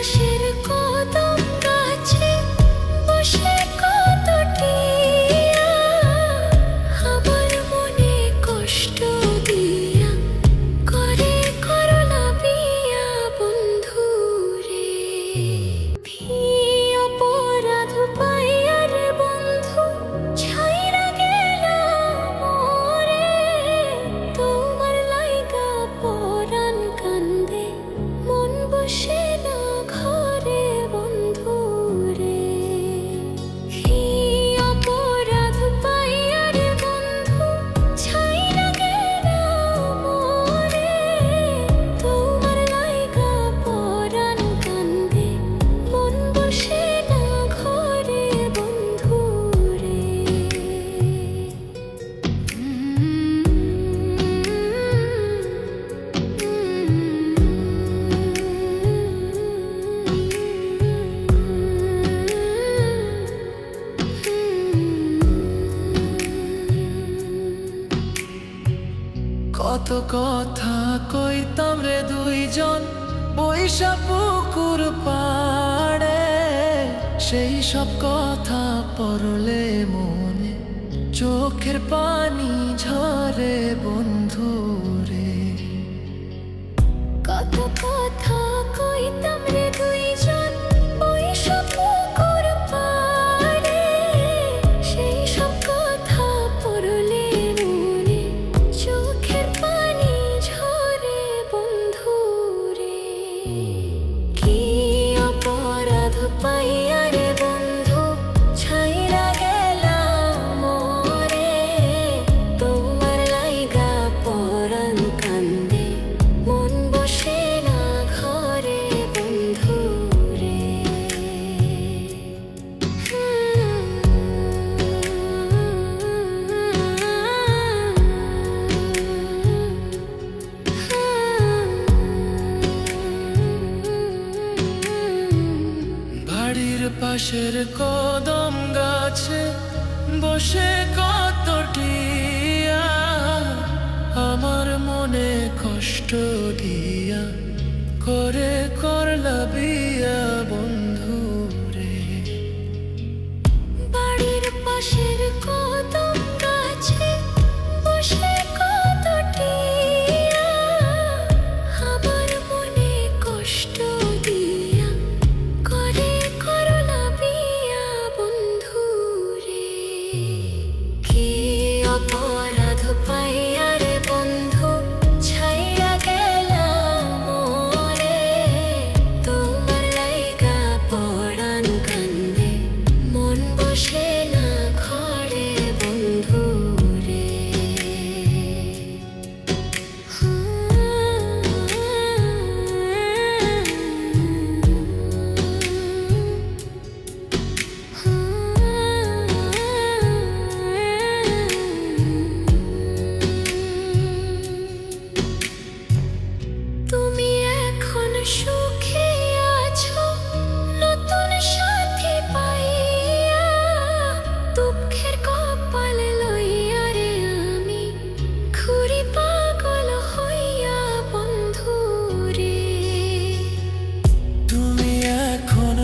পাশের কদম গাছে বসে কত টিয়া আমার মনে কষ্ট দিয়া করে করলা বিয়া বন্ধু রে। কি অপরাধ পাইয়া রে বন্ধু ছাইরা গেলা মোরে, তোমার লাইগা পরাণ কান্দে মন বসে না ঘরে বন্ধু রে। কি অপরাধ পাইয়া রে বন্ধু ছাইরা গেলা মোরে, তোমার লাইগা পরাণ কান্দে মন বসে না ঘরে বন্ধু রে। কত কথা কইতাম রে দুইজন বৈশা পুকুর পাড়ে, সেই সব কথা পড়লে মনে চোখের পানি ঝরে বন্ধু রে। কত কথা কইতাম রে দুইজন বইসা পুকুর পাড়ে, সেই সব কথা পড়লে মনে চোখের পানি ঝরে বন্ধু রে। কি অপরাধ পাইয়া রে বন্ধু ছাইরা গেলা মোরে, তোমার লাইগা পরাণ কান্দে মন বসে না ঘরে বন্ধু রে। বাড়ির পাশের কদম গাছে বসে কত টিয়া আমার মনে কষ্ট দিয়া করে করলা বিয়া বন্ধু রে। বাড়ির পাশের কদম গাছে বসে কত টিয়া আমার মনে কষ্ট দিয়া করে করলা বিয়া বন্ধু রে। কি অপরাধ পাইয়া রে বন্ধু ছাইরা গেলা মোরে, তোমার লাইগা পরাণ কান্দে মন বসে না ঘরে বন্ধু রে। তুমি এখন সুখে আছো নতুন সাথী পাইয়া, দুঃখের কপাল লইয়া রে আমি ঘুরি পাগল হইয়া বন্ধু রে। তুমি এখন